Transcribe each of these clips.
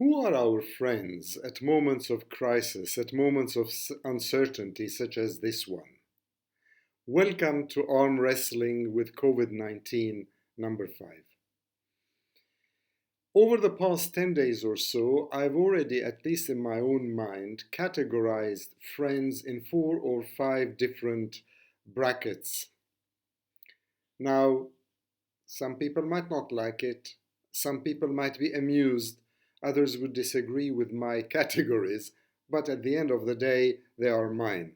Who are our friends at moments of crisis, at moments of uncertainty such as this one? Welcome to Arm Wrestling with COVID-19, number 5. Over the past 10 days or so, I've already, at least in my own mind, categorized friends in 4 or 5 different brackets. Now, some people might not like it, some people might be amused, others would disagree with my categories, but at the end of the day, they are mine.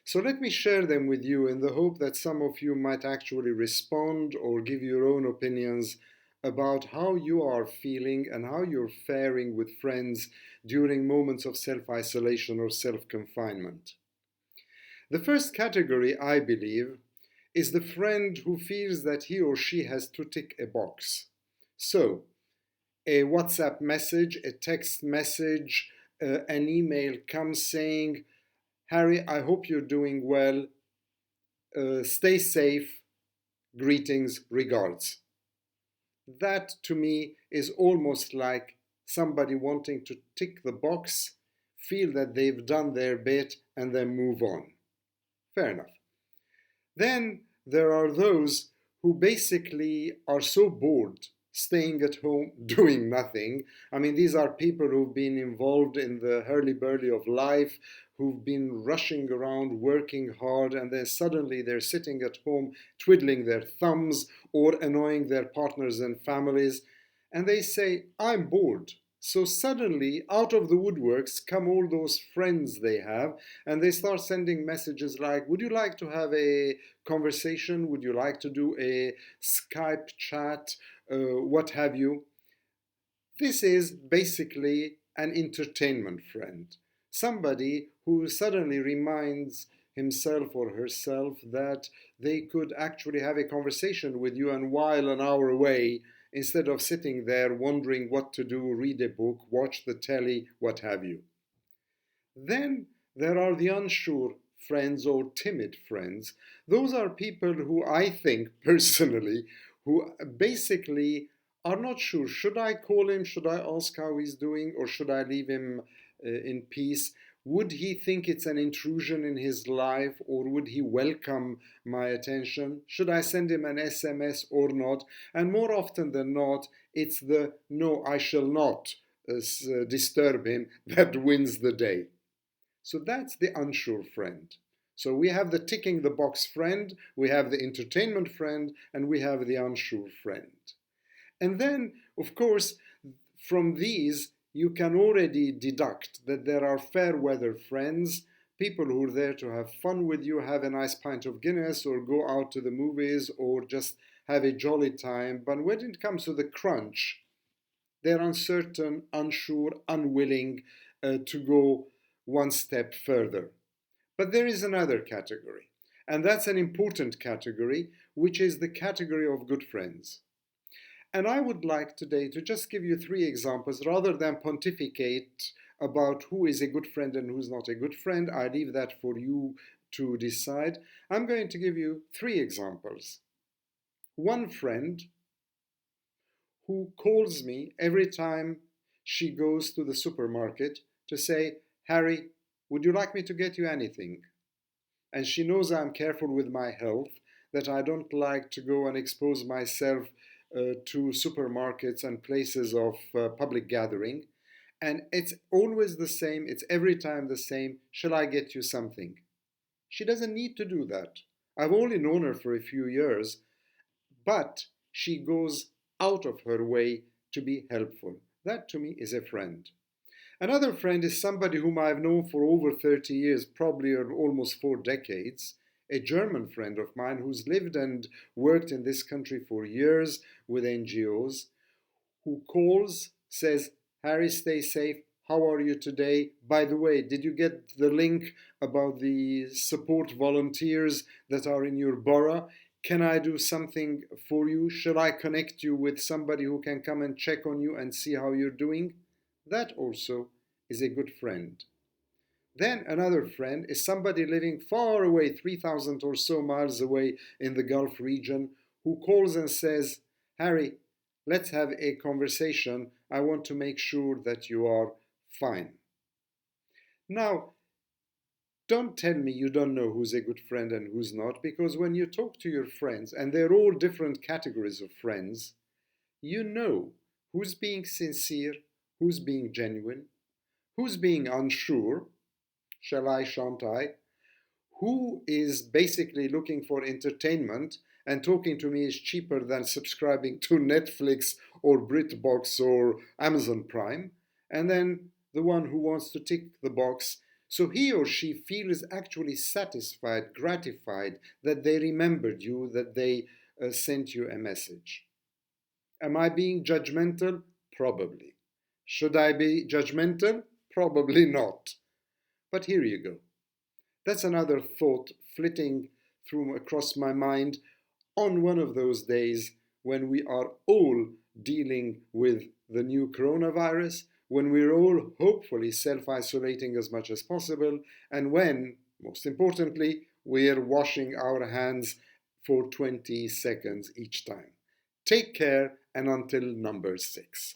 So let me share them with you in the hope that some of you might actually respond or give your own opinions about how you are feeling and how you're faring with friends during moments of self-isolation or self-confinement. The first category, I believe, is the friend who feels that he or she has to tick a box. So, a WhatsApp message, a text message, an email comes saying, Harry, I hope you're doing well. Stay safe. Greetings, regards. That to me is almost like somebody wanting to tick the box, feel that they've done their bit, and then move on. Fair enough. Then there are those who basically are so bored staying at home doing nothing. I mean, these are people who've been involved in the hurly-burly of life, who've been rushing around working hard, and then suddenly they're sitting at home twiddling their thumbs or annoying their partners and families, and they say, I'm bored. So suddenly, out of the woodworks come all those friends they have, and they start sending messages like, would you like to have a conversation? Would you like to do a Skype chat? What have you? This is basically an entertainment friend. Somebody who suddenly reminds himself or herself that they could actually have a conversation with you and while an hour away, instead of sitting there wondering what to do, read a book, watch the telly, what have you. Then there are the unsure friends or timid friends. Those are people who I think personally, who basically are not sure. Should I call him? Should I ask how he's doing? Or should I leave him in peace? Would he think it's an intrusion in his life, or would he welcome my attention? Should I send him an SMS or not? And more often than not, it's the no, I shall not disturb him that wins the day. So that's the unsure friend. So we have the ticking the box friend, we have the entertainment friend, and we have the unsure friend. And then, of course, from these, you can already deduct that there are fair weather friends, people who are there to have fun with you, have a nice pint of Guinness, or go out to the movies, or just have a jolly time. But when it comes to the crunch, they're uncertain, unsure, unwilling to go one step further. But there is another category, and that's an important category, which is the category of good friends. And I would like today to just give you 3 examples rather than pontificate about who is a good friend and who's not a good friend. I leave that for you to decide. I'm going to give you 3 examples. One friend who calls me every time she goes to the supermarket to say, Harry, would you like me to get you anything? And she knows I'm careful with my health, that I don't like to go and expose myself to supermarkets and places of public gathering. And it's always the same, it's every time the same, shall I get you something? She doesn't need to do that. I've only known her for a few years, but she goes out of her way to be helpful. That to me is a friend. Another friend is somebody whom I've known for over 30 years, probably almost 4 decades, a German friend of mine who's lived and worked in this country for years with NGOs, who calls, says, Harry, stay safe. How are you today? By the way, did you get the link about the support volunteers that are in your borough? Can I do something for you? Shall I connect you with somebody who can come and check on you and see how you're doing? That also is a good friend. Then another friend is somebody living far away, 3,000 or so miles away in the Gulf region, who calls and says, Harry, let's have a conversation. I want to make sure that you are fine. Now, don't tell me you don't know who's a good friend and who's not, because when you talk to your friends, and they're all different categories of friends, you know who's being sincere, who's being genuine, who's being unsure, shall I, shan't I, who is basically looking for entertainment and talking to me is cheaper than subscribing to Netflix or BritBox or Amazon Prime, and then the one who wants to tick the box so he or she feels actually satisfied, gratified that they remembered you, that they sent you a message. Am I being judgmental? Probably. Should I be judgmental? Probably not. But here you go. That's another thought flitting through across my mind on one of those days when we are all dealing with the new coronavirus, when we're all hopefully self isolating as much as possible, and when, most importantly, we're washing our hands for 20 seconds each time. Take care, and until number 6.